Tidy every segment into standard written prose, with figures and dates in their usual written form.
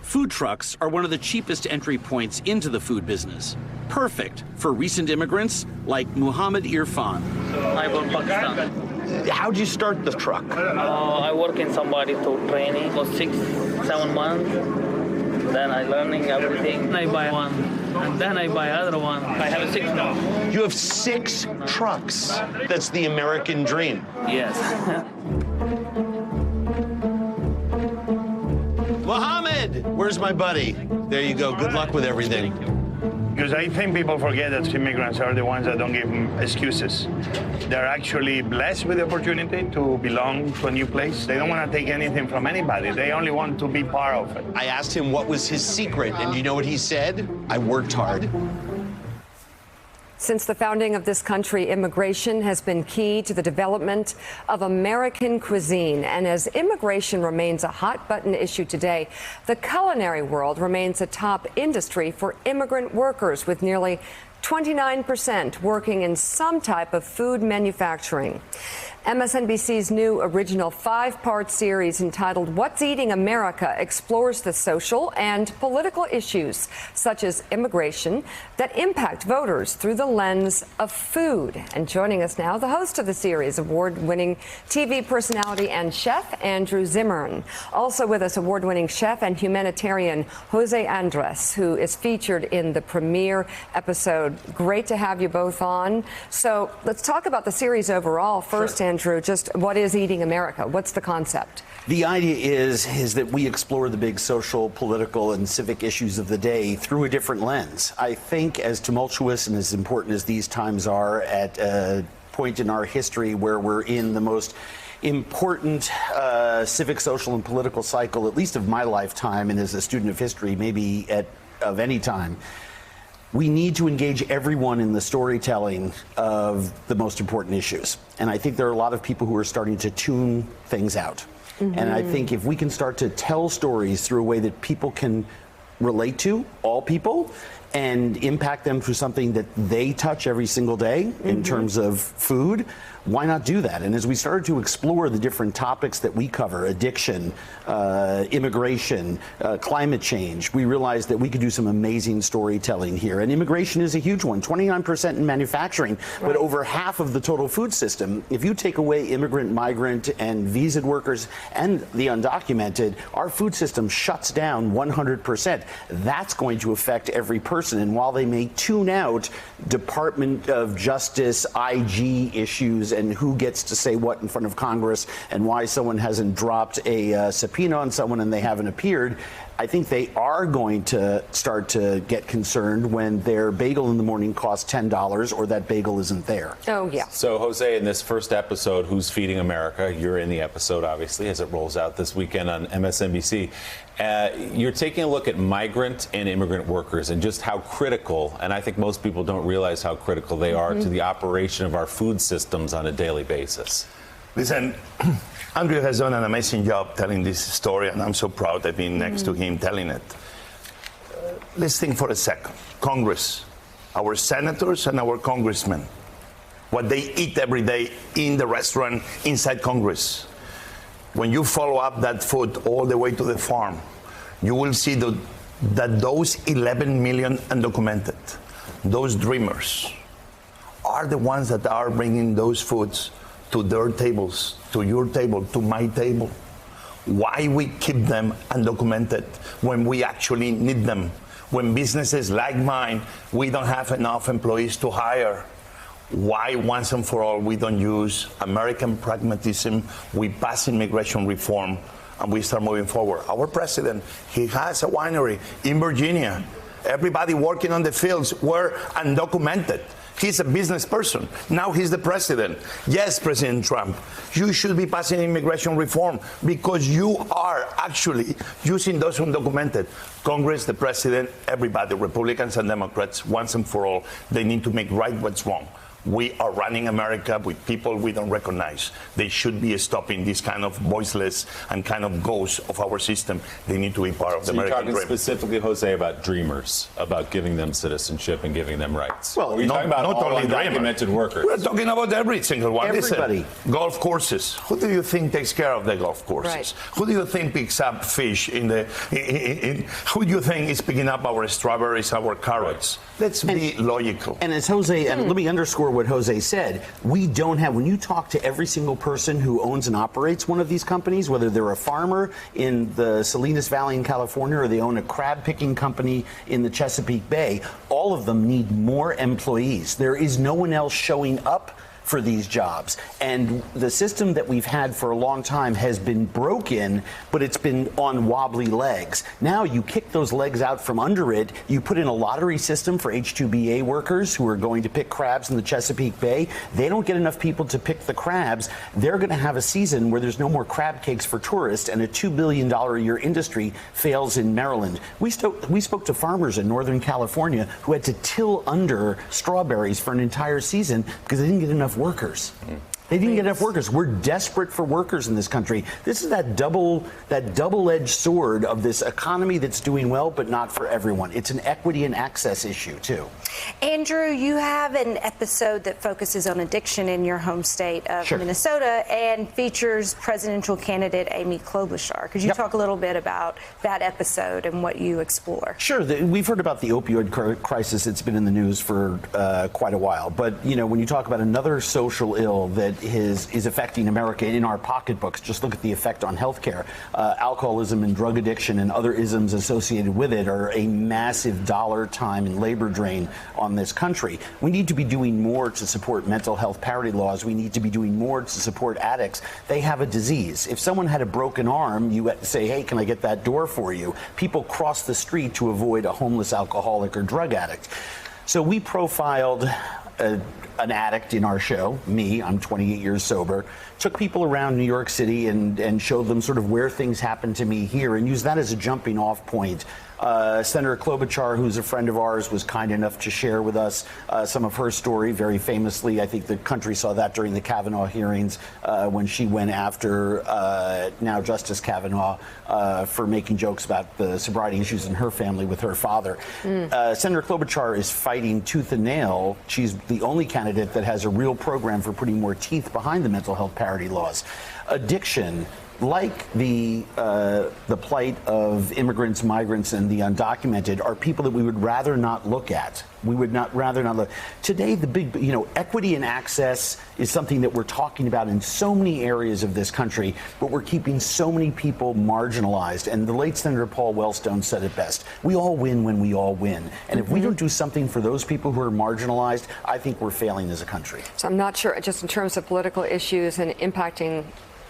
food trucks are one of the cheapest entry points into the food business. Perfect for recent immigrants like Muhammad Irfan. I'm from Pakistan. How'd you start the truck? I work in somebody to training for 6-7 months. Then I learning everything. I buy one, and then I buy other one. I have 6 now. You have 6 trucks. That's the American dream. Yes. Mohammed, where's my buddy? There you go. Good luck with everything. Because I think people forget that immigrants are the ones that don't give them excuses. They're actually blessed with the opportunity to belong to a new place. They don't want to take anything from anybody. They only want to be part of it. I asked him what was his secret, and you know what he said? I worked hard. Since the founding of this country, immigration has been key to the development of American cuisine. And as immigration remains a hot-button issue today, the culinary world remains a top industry for immigrant workers, with nearly 29% working in some type of food manufacturing. MSNBC's new original 5-part series entitled What's Eating America explores the social and political issues, such as immigration, that impact voters through the lens of food. And joining us now, the host of the series, award-winning TV personality and chef Andrew Zimmern. Also with us, award-winning chef and humanitarian Jose Andres, who is featured in the premiere episode. Great to have you both on. So let's talk about the series overall. First, Andrew, just what is Eating America? What's the concept? The idea is that we explore the big social, political, and civic issues of the day through a different lens. I think as tumultuous and as important as these times are, at a point in our history where we're in the most important civic, social, and political cycle, at least of my lifetime, and as a student of history, maybe of any time, we need to engage everyone in the storytelling of the most important issues. And I think there are a lot of people who are starting to tune things out. Mm-hmm. And I think if we can start to tell stories through a way that people can relate to, all people, and impact them through something that they touch every single day in terms of food, why not do that? And as we started to explore the different topics that we cover, addiction, immigration, climate change, we realized that we could do some amazing storytelling here. And immigration is a huge one, 29% in manufacturing, but over half of the total food system. If you take away immigrant, migrant, and visaed workers and the undocumented, our food system shuts down 100%. That's going to affect every person. And while they may tune out Department of Justice, IG issues, and who gets to say what in front of Congress, and why someone hasn't dropped a subpoena on someone and they haven't appeared, I think they are going to start to get concerned when their bagel in the morning costs $10 or that bagel isn't there. Oh, yeah. So, Jose, in this first episode, Who's Feeding America? You're in the episode, obviously, as it rolls out this weekend on MSNBC. You're taking a look at migrant and immigrant workers and just how critical, and I think most people don't realize how critical they are to the operation of our food systems on a daily basis. Listen, Andrew has done an amazing job telling this story, and I'm so proud I've been next to him telling it. Let's think for a second. Congress, our senators and our congressmen, what they eat every day in the restaurant inside Congress. When you follow up that food all the way to the farm, you will see that those 11 million undocumented, those dreamers, are the ones that are bringing those foods to their tables, to your table, to my table. Why we keep them undocumented when we actually need them? When businesses like mine, we don't have enough employees to hire. Why once and for all we don't use American pragmatism, we pass immigration reform, and we start moving forward. Our president, he has a winery in Virginia. Everybody working on the fields were undocumented. He's a business person. Now he's the president. Yes, President Trump, you should be passing immigration reform because you are actually using those undocumented. Congress, the president, everybody, Republicans and Democrats, once and for all, they need to make right what's wrong. We are running America with people we don't recognize. They should be stopping this kind of voiceless and kind of ghost of our system. They need to be part of the You're American talking dream. specifically, Jose, about dreamers, about giving them citizenship and giving them rights. Well, Or are you talking about all undocumented workers? We're talking about every single one. Everybody. Listen, golf courses. Who do you think takes care of the golf courses? Right. Who do you think picks up fish in the? Who do you think is picking up our strawberries, our carrots? Let's be logical. And as Jose, and let me underscore what Jose said, we don't have, when you talk to every single person who owns and operates one of these companies, whether they're a farmer in the Salinas Valley in California or they own a crab picking company in the Chesapeake Bay, all of them need more employees. There is no one else showing up for these jobs. And the system that we've had for a long time has been broken, but it's been on wobbly legs. Now you kick those legs out from under it, you put in a lottery system for H-2BA workers who are going to pick crabs in the Chesapeake Bay. They don't get enough people to pick the crabs. They're going to have a season where there's no more crab cakes for tourists, and a $2 billion a year industry fails in Maryland. We spoke to farmers in Northern California who had to till under strawberries for an entire season because they didn't get enough workers. They didn't get enough workers. We're desperate for workers in this country. This is that double-edged sword of this economy that's doing well, but not for everyone. It's an equity and access issue, too. Andrew, you have an episode that focuses on addiction in your home state of Sure. Minnesota and features presidential candidate Amy Klobuchar. Could you Yep. talk a little bit about that episode and what you explore? Sure. We've heard about the opioid crisis. It's been in the news for quite a while. But, you know, when you talk about another social ill that is affecting America in our pocketbooks, just look at the effect on healthcare. Alcoholism and drug addiction and other isms associated with it are a massive dollar, time, and labor drain on this country. We need to be doing more to support mental health parity laws. We need to be doing more to support addicts. They have a disease. If someone had a broken arm, you say, hey, can I get that door for you? People cross the street to avoid a homeless alcoholic or drug addict. So we profiled an addict in our show, me, I'm 28 years sober, took people around New York City and showed them sort of where things happened to me here and used that as a jumping off point. Senator Klobuchar, who's a friend of ours, was kind enough to share with us some of her story. Very famously, I think the country saw that during the Kavanaugh hearings when she went after now Justice Kavanaugh for making jokes about the sobriety issues in her family with her father. Senator Klobuchar is fighting tooth and nail. She's the only candidate that has a real program for putting more teeth behind the mental health parity laws. Addiction, like the plight of immigrants, migrants, and the undocumented, are people that we would rather not look at. We would rather not look. Today, the big, equity and access is something that we're talking about in so many areas of this country, but we're keeping so many people marginalized. And the late Senator Paul Wellstone said it best. We all win when we all win. And if we don't do something for those people who are marginalized, I think we're failing as a country. So I'm not sure, just in terms of political issues and impacting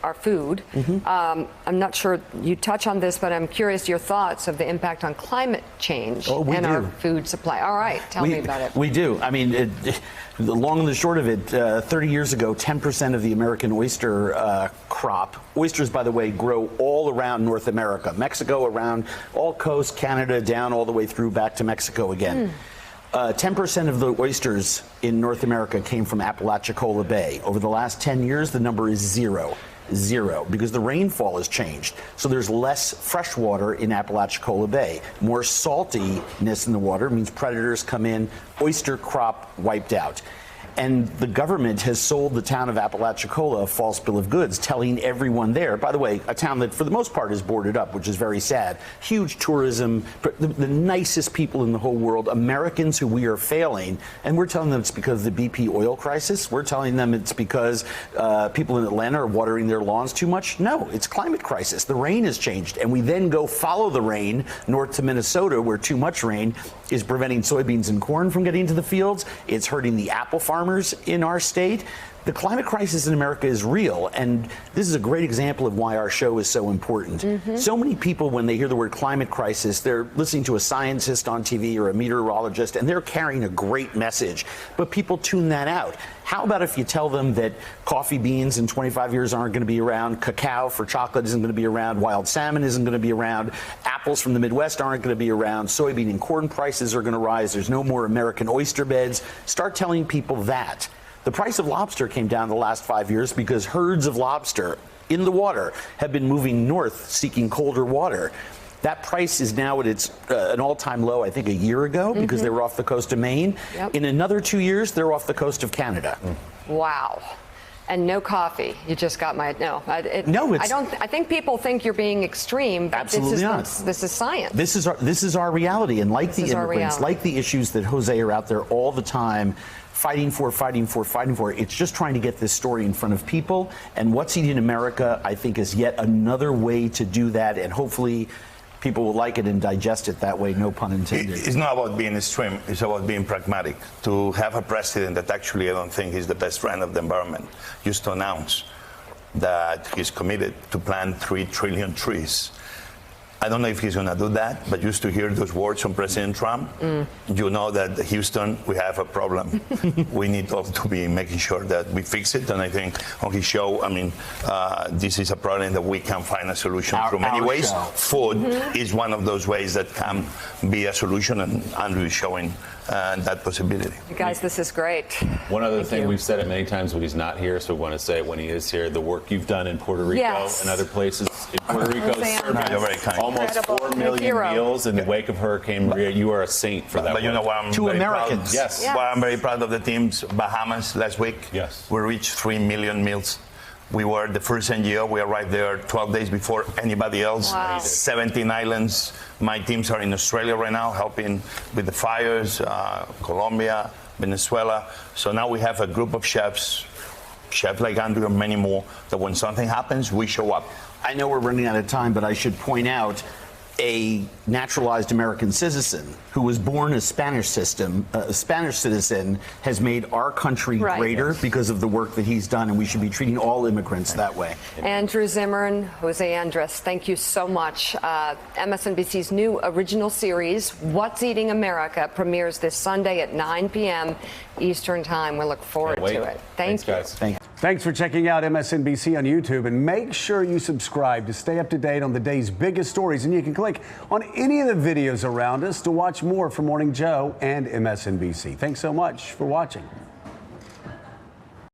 our food. I'm not sure you touch on this, but I'm curious your thoughts of the impact on climate change and our food supply. All right, tell me about it. We do. I mean, the long and the short of it, 30 years ago, 10% of the American oyster crop, oysters, by the way, grow all around North America, Mexico, around all coast, Canada, down all the way through back to Mexico again. 10% of the oysters in North America came from Apalachicola Bay. Over the last 10 years, the number is zero, because the rainfall has changed. So there's less fresh water in Apalachicola Bay. More saltiness in the water means predators come in, oyster crop wiped out. And the government has sold the town of Apalachicola a false bill of goods, telling everyone there, by the way, a town that for the most part is boarded up, which is very sad, huge tourism, the nicest people in the whole world, Americans who we are failing, and we're telling them it's because of the BP oil crisis. We're telling them it's because people in Atlanta are watering their lawns too much. No, it's climate crisis. The rain has changed, and we then go follow the rain north to Minnesota, where too much rain is preventing soybeans and corn from getting to the fields. It's hurting the apple farmers in our state. The climate crisis in America is real, and this is a great example of why our show is so important. So many people, when they hear the word climate crisis, they're listening to a scientist on TV or a meteorologist, and they're carrying a great message, but people tune that out. How about if you tell them that coffee beans in 25 years aren't going to be around, cacao for chocolate isn't going to be around, wild salmon isn't going to be around, apples from the Midwest aren't going to be around, soybean and corn prices are going to rise, there's no more American oyster beds. Start telling people that. The price of lobster came down the last 5 years because herds of lobster in the water have been moving north seeking colder water. That price is now at its an all-time low, I think, a year ago because they were off the coast of Maine. Yep. In another 2 years, they're off the coast of Canada. Wow. And no coffee. You just got my no. No, it's- I don't. I think people think you're being extreme. But Absolutely not. This is science. This is our reality, and like the is our immigrants, reality. like the issues that Jose are out there all the time fighting for. It's just trying to get this story in front of people. And What's Eating America, I think, is yet another way to do that, and hopefully people will like it and digest it that way, no pun intended. It's not about being extreme, it's about being pragmatic. To have a president that actually I don't think is the best friend of the environment, just to announce that he's committed to plant 3 trillion trees. I don't know if he's going to do that, but just to hear those words from President Trump, you know that Houston, we have a problem. We need all to be making sure that we fix it. And I think on his show, this is a problem that we can find a solution through many our ways. show. Food is one of those ways that can be a solution, and Andrew is showing that possibility. You guys, this is great. One other thing, you. we've said it many times when he's not here, so we want to say it when he is here. The work you've done in Puerto Rico Yes. and other places. In Puerto Rico, Jose serving Andres. You're very kind. almost Incredible. 4 million Hero. meals in the wake of Hurricane Maria. You are a saint for that But you know work. what I'm To very Americans. proud? Yes. Yeah. Well, I'm very proud of the teams. Bahamas last week. Yes. We reached 3 million meals. We were the first NGO. We arrived there 12 days before anybody else. Wow. 17 islands. My teams are in Australia right now helping with the fires, Colombia, Venezuela. So now we have a group of chefs like Andrew and many more, that when something happens, we show up. I know we're running out of time, but I should point out a naturalized American citizen who was born a Spanish citizen has made our country Right. greater because of the work that he's done, and we should be treating all immigrants that way. Andrew Zimmern, Jose Andres, thank you so much. MSNBC's new original series, What's Eating America, premieres this Sunday at 9 p.m. Eastern Time. We look forward Can't wait. to it. Thanks, you. guys. Thanks for checking out MSNBC on YouTube, and make sure you subscribe to stay up to date on the day's biggest stories. And you can click on any of the videos around us to watch more from Morning Joe and MSNBC. Thanks so much for watching.